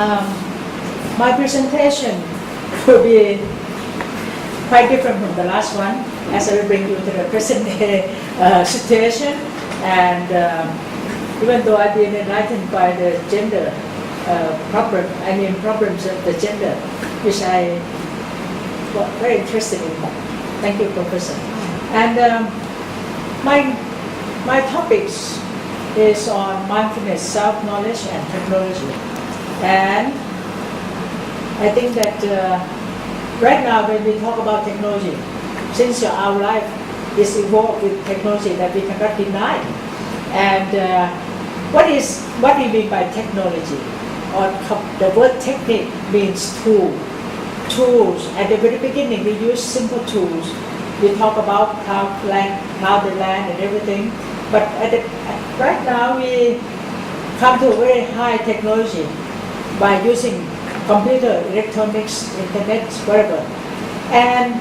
Um, my presentation will be quite different from the last one, as I will bring you to the present day situation. And even though I've been enlightened by the gender problems of the gender, which I was very interested in. Thank you, Professor. And my topics is on mindfulness, self-knowledge, and technology. And I think that right now when we talk about technology, since our life is evolved with technology that we cannot deny, and what we mean by technology, or the word technique means tools. At the very beginning we use simple tools. We talk about how the land and everything, but right now we come to a very high technology by using computer, electronics, internet, whatever. And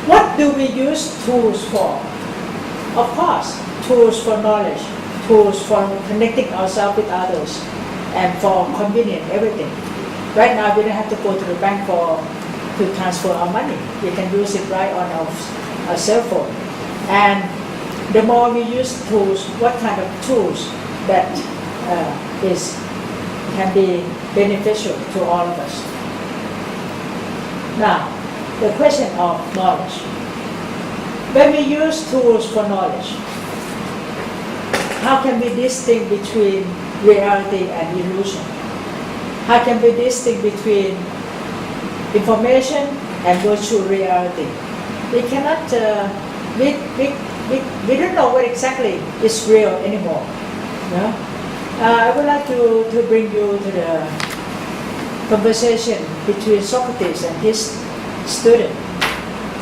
what do we use tools for? Of course, tools for knowledge, tools for connecting ourselves with others, and for convenient everything. Right now we don't have to go to the bank to transfer our money. We can use it right on our cell phone. And the more we use tools, what kind of tools that can be beneficial to all of us. Now, the question of knowledge. When we use tools for knowledge, how can we distinguish between reality and illusion? How can we distinguish between information and virtual reality? We cannot, we don't know what exactly is real anymore. No? I would like to bring you to the conversation between Socrates and his student,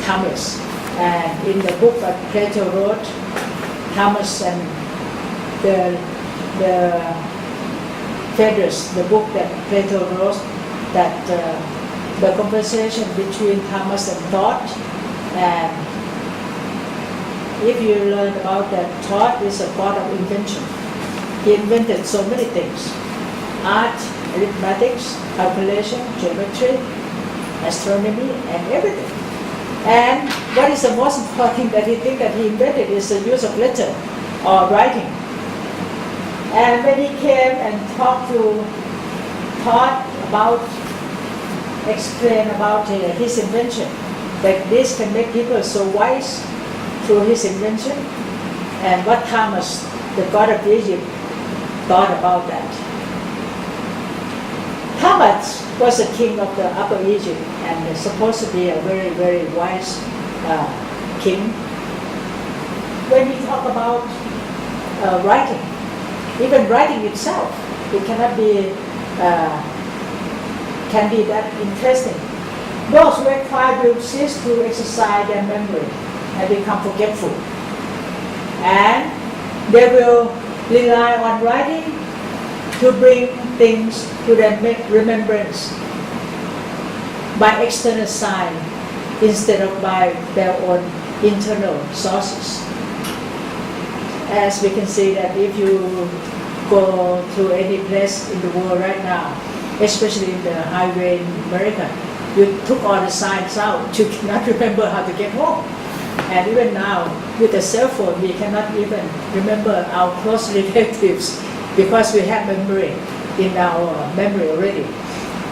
Thomas. And in the book that Plato wrote, Thomas and the Phaedrus, the book that Plato wrote, that the conversation between Thomas and thought. And if you learn about that, thought is a part of invention. He invented so many things: art, arithmetics, calculation, geometry, astronomy, and everything. And what is the most important thing that he invented is the use of letter or writing. And when he came and explain about his invention, that this can make people so wise through his invention, and what Thomas, the god of Egypt, thought about that. Thomas was a king of the Upper Egypt and supposed to be a very, very wise king. When we talk about writing, even writing itself, it cannot be can be that interesting. Those who are quiet will cease to exercise their memory and become forgetful. And they will rely on writing to bring things to their remembrance by external sign instead of by their own internal sources. As we can see that if you go to any place in the world right now, especially in the highway in America, you took all the signs out, you cannot remember how to get home. And even now, with the cell phone, we cannot even remember our close relatives because we have memory in our memory already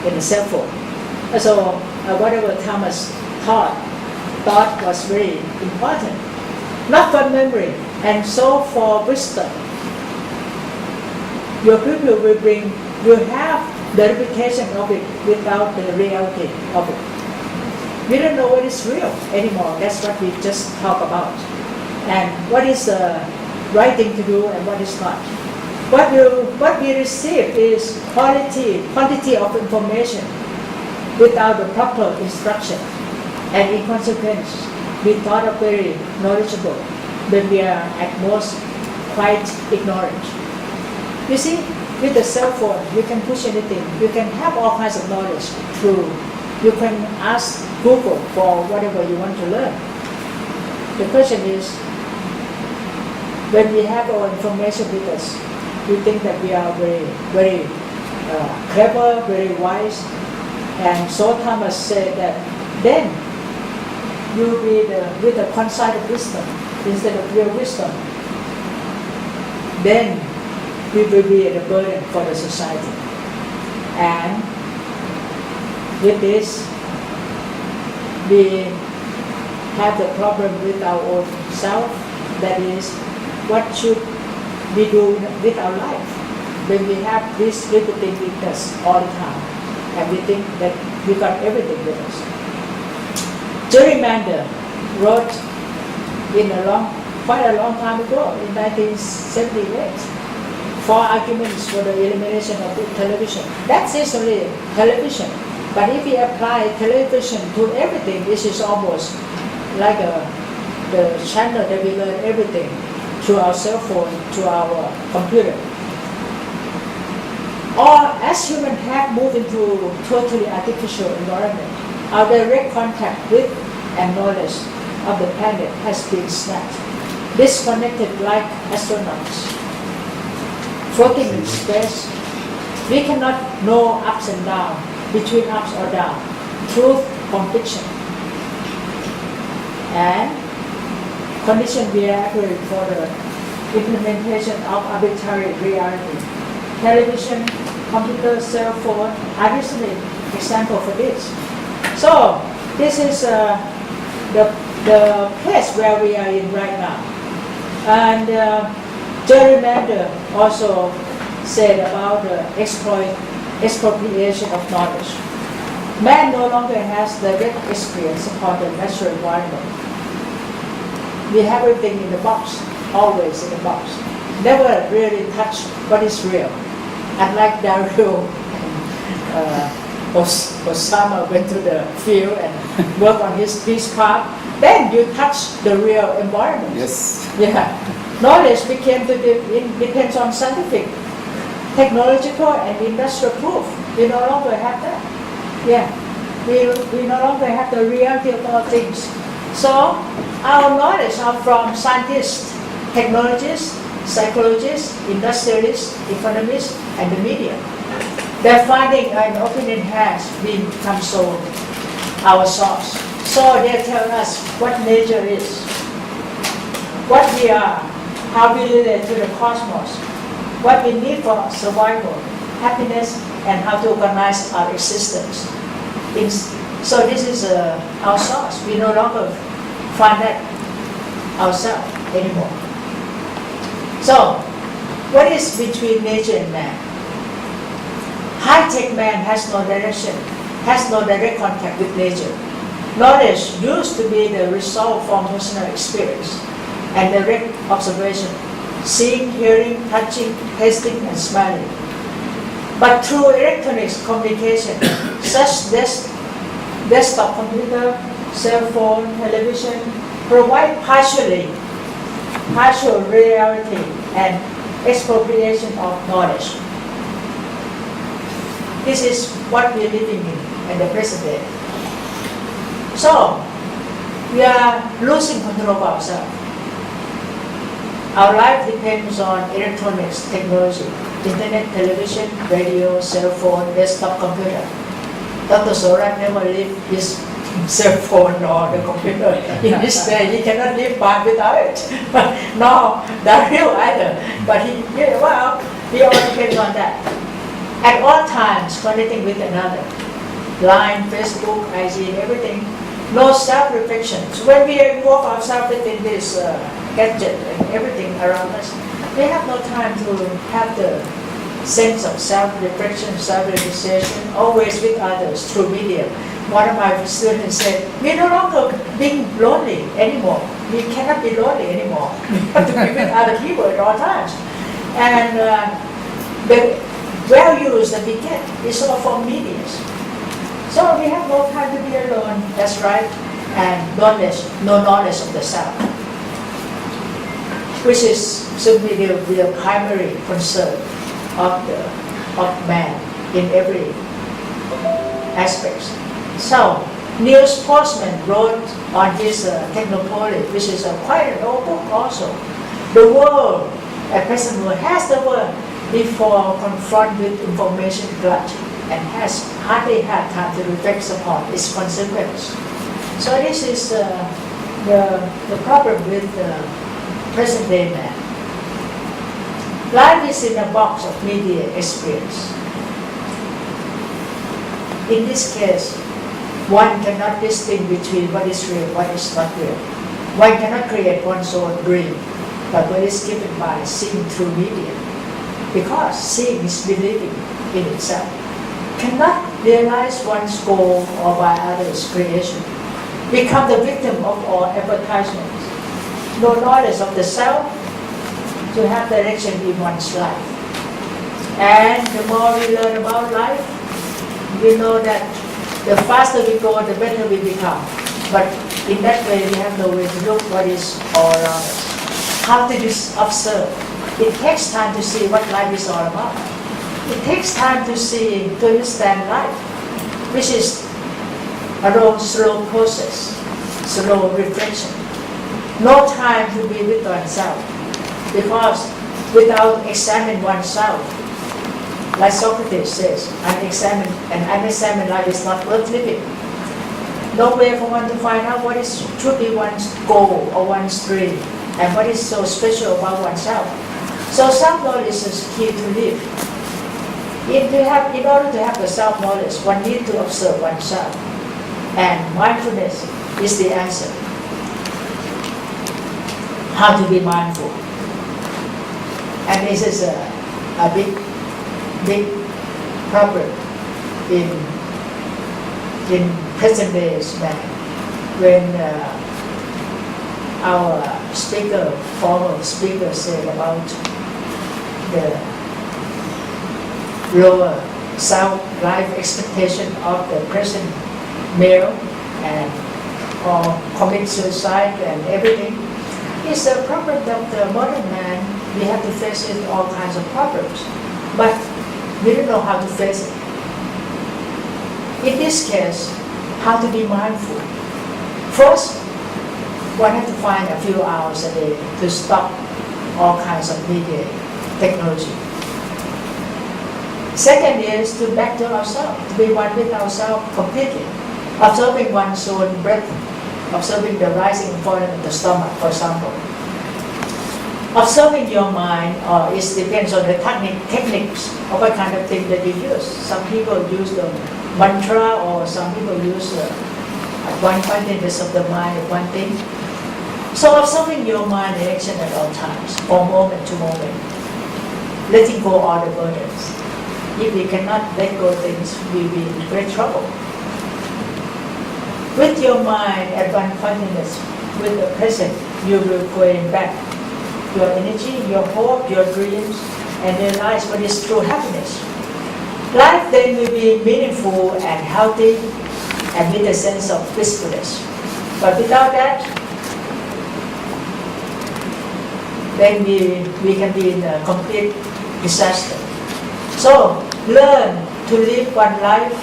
in the cell phone. So whatever Thomas thought was very important, not for memory, and so for wisdom. Your pupil will have the reputation of it without the reality of it. We don't know what is real anymore. That's what we just talk about. And what is the right thing to do and what is not. What we receive is quantity of information without the proper instruction. And in consequence, we thought of very knowledgeable when we are at most quite ignorant. You see, with the cell phone, you can push anything. You can have all kinds of knowledge through. You can ask Google for whatever you want to learn. The question is, when we have our information with us, we think that we are very, very clever, very wise. And so Thomas said that then you'll be with the considered wisdom instead of real wisdom. Then we will be a burden for the society. And with this, we have the problem with our own self, that is, what should we do with our life when we have this repeating with us all the time and we think that we got everything with us. Jerry Mander wrote quite a long time ago, in 1978, 4 arguments for the elimination of television. That's only television. But if we apply television to everything, this is almost like the channel that we learn everything through our cell phone, to our computer. Or as humans have moved into totally artificial environment, our direct contact with and knowledge of the planet has been snapped, disconnected like astronauts floating in space. We cannot know ups and downs, between ups or down, truth from fiction, and condition we are accurate for the implementation of arbitrary reality. Television, computer, cell phone are recently example for this. So this is the place where we are in right now. And Jerry Mander also said about the expropriation of knowledge. Man no longer has direct experience upon the natural environment. We have everything in the box, always in the box. Never really touch what is real. Unlike Dario and Osama went to the field and worked on his peace car, then you touch the real environment. Yes. Yeah. Knowledge depends on scientific, technological, and industrial proof. We no longer have that. Yeah. We no longer have the reality of all things. So our knowledge are from scientists, technologists, psychologists, industrialists, economists, and the media. Their finding and opinion has become so our source. So they tell us what nature is, what we are, how we relate to the cosmos, what we need for survival, happiness, and how to organize our existence. So this is our source. We no longer find that ourselves anymore. So, what is between nature and man? High-tech man has no direction, has no direct contact with nature. Knowledge used to be the result from personal experience and direct observation, seeing, hearing, touching, tasting, and smelling. But through electronic communication, such desktop computer, cell phone, television, provide partial reality and expropriation of knowledge. This is what we are living in the present day. So, we are losing control of ourselves. Our life depends on electronics, technology, internet, television, radio, cell phone, desktop computer. Dr. Sorat never leave his cell phone or the computer in this day. He cannot live by without it. No, Dario either. But he all depends on that. At all times, connecting with another. Line, Facebook, IG, everything. No self-reflection. So when we involve ourselves within this gadget and everything around us, we have no time to have the sense of self-reflection, self-realization, always with others through media. One of my students said, we're no longer being lonely anymore. We cannot be lonely anymore. We have to be with other people at all times. And the values that we get is all from media. So we have no time to be alone, that's right, and no knowledge of the self, which should be the primary concern of man in every aspect. So, Niels Postman wrote on his Technopolis, which is quite an old book also. The world, at present world, has the word before confronted with information glut and has hardly had time to reflect upon its consequence. So this is the problem with the present day man. Life is in a box of media experience. In this case, one cannot distinguish between what is real and what is not real. One cannot create one's own dream, but what is given by seeing through media. Because seeing is believing in itself. Cannot realize one's goal or by others' creation. Become the victim of all advertisements. No knowledge of the self to have direction in one's life. And the more we learn about life, we know that the faster we go, the better we become. But in that way, we have no way to look what is all around us. How to observe. It takes time to see what life is all about. It takes time to see, to understand life, which is a slow process, slow reflection. No time to be with oneself, because without examining oneself, like Socrates says, an unexamined life is not worth living. No way for one to find out what is truly one's goal or one's dream, and what is so special about oneself. So self-knowledge is key to live. In order to have the self-knowledge, one needs to observe oneself. And mindfulness is the answer. How to be mindful. And this is a big problem in present days man. When our former speaker said about the lower life expectation of the present male and or commit suicide and everything, it's a problem that the modern man, we have to face it all kinds of problems, but we don't know how to face it. In this case, how to be mindful. First, one has to find a few hours a day to stop all kinds of media technology. Second is to back to ourselves, to be one with ourselves completely. Observing one's own breath, observing the rising and falling of the stomach, for example. Observing your mind, it depends on the techniques of what kind of thing that you use. Some people use the mantra, or some people use one pointedness of the mind, one thing. So observing your mind in action at all times, from moment to moment, letting go all the burdens. If we cannot let go of things, we will be in great trouble. With your mind at one pointedness, with the present, you will going back your energy, your hope, your dreams, and realize what is true happiness. Life then will be meaningful and healthy and with a sense of peacefulness. But without that, then we can be in a complete disaster. So, learn to live one life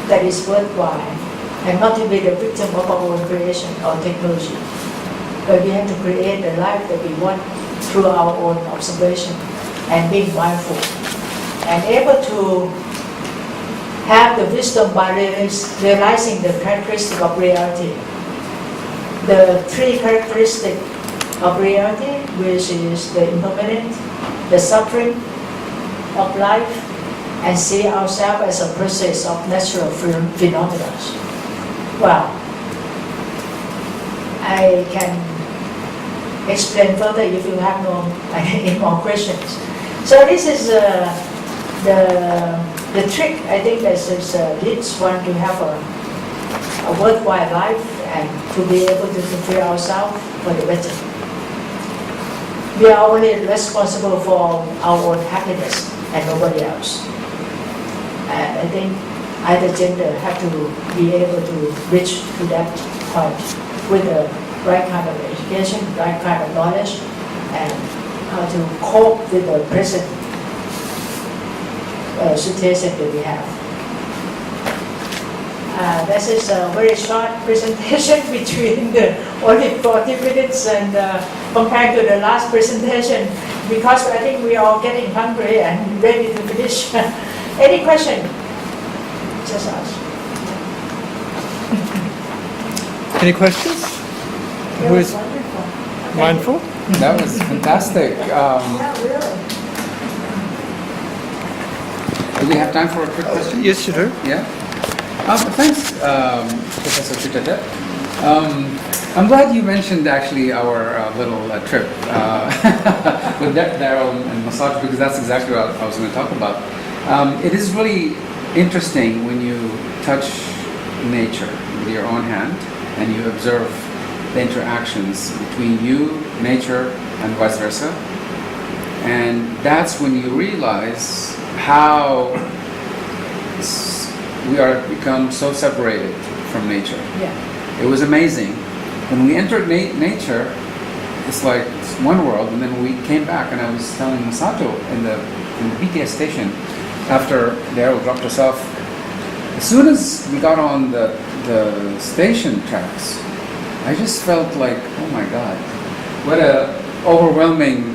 that is worthwhile and not to be the victim of our own creation or technology. But we have to create the life that we want through our own observation and being mindful and able to have the wisdom by realizing the characteristic of reality. The three characteristics of reality, which is the impermanent, the suffering of life, and see ourselves as a process of natural phenomena. Well, I can explain further if you have any more questions. So this is the trick. I think that leads one to have a worthwhile life and to be able to fulfill ourselves for the better. We are only responsible for our own happiness and nobody else. And I think either gender have to be able to reach to that point with the right kind of education, right kind of knowledge, and how to cope with the present situation that we have. This is a very short presentation between only 40 minutes, and compared to the last presentation, because I think we are all getting hungry and ready to finish. Any question? Just ask. Any questions? It Who was is wonderful. Thank mindful? That was fantastic. Yeah, really. Do we have time for a quick question? Yes, you do. Yeah. Thanks, Professor Chitata. I'm glad you mentioned actually our little trip with Daryl and massage, because that's exactly what I was going to talk about. It is really interesting when you touch nature with your own hand and you observe the interactions between you, nature, and vice versa. And that's when you realize how we are become so separated from nature. Yeah. It was amazing. When we entered nature, it's like it's one world, and then we came back, and I was telling Masato in the BTS station, after Daryl dropped us off, as soon as we got on the station tracks, I just felt like, oh my God, what a overwhelming,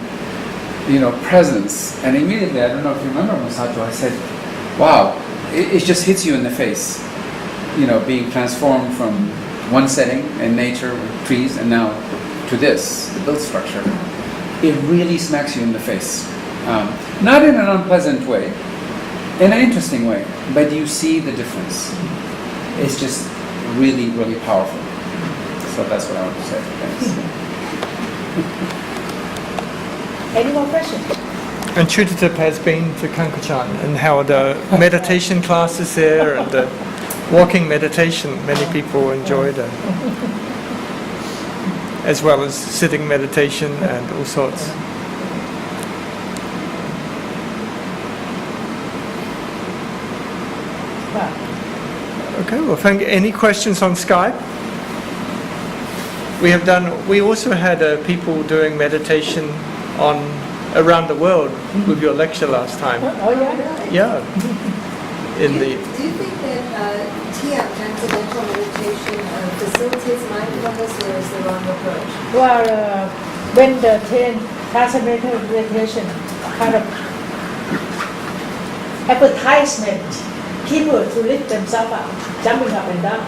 presence. And immediately, I don't know if you remember, Masato, I said, wow, it just hits you in the face, being transformed from one setting in nature with trees and now to this, the built structure. It really smacks you in the face. Not in an unpleasant way, in an interesting way, but you see the difference. It's just really, really powerful. So that's what I want to say. Thanks. Any more questions? And Chuditip has been to Kankuchan and held meditation classes there and walking meditation. Many people enjoyed it, as well as sitting meditation and all sorts. Okay, well, thank you. Any questions on Skype? We also had people doing meditation around the world with your lecture last time. Oh, yeah. Yeah. Do you think that TM, transcendental meditation, facilitates mindfulness, or is the wrong approach? Well, when the transcendental meditation kind of advertisement, people to lift themselves up, jumping up and down,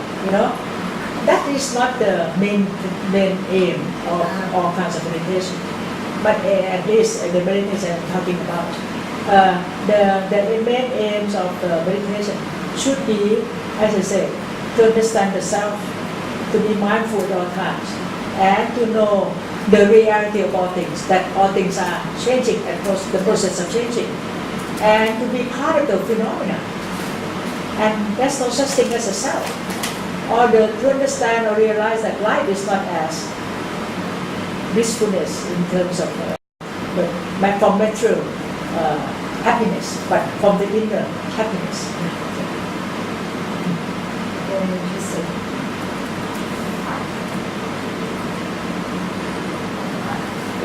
that is not the main aim of all kinds of meditation. But at least the meditation I'm talking about, the main aims of the meditation should be, as I say, to understand the self, to be mindful at all times, and to know the reality of all things, that all things are changing and the process of changing, and to be part of the phenomena. And there's no such thing as a self. Or to understand or realize that life is not as blissfulness in terms of from material happiness, but from the inner happiness. Very interesting.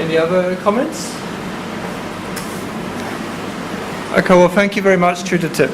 Any other comments? Okay, well, thank you very much, Chuditip.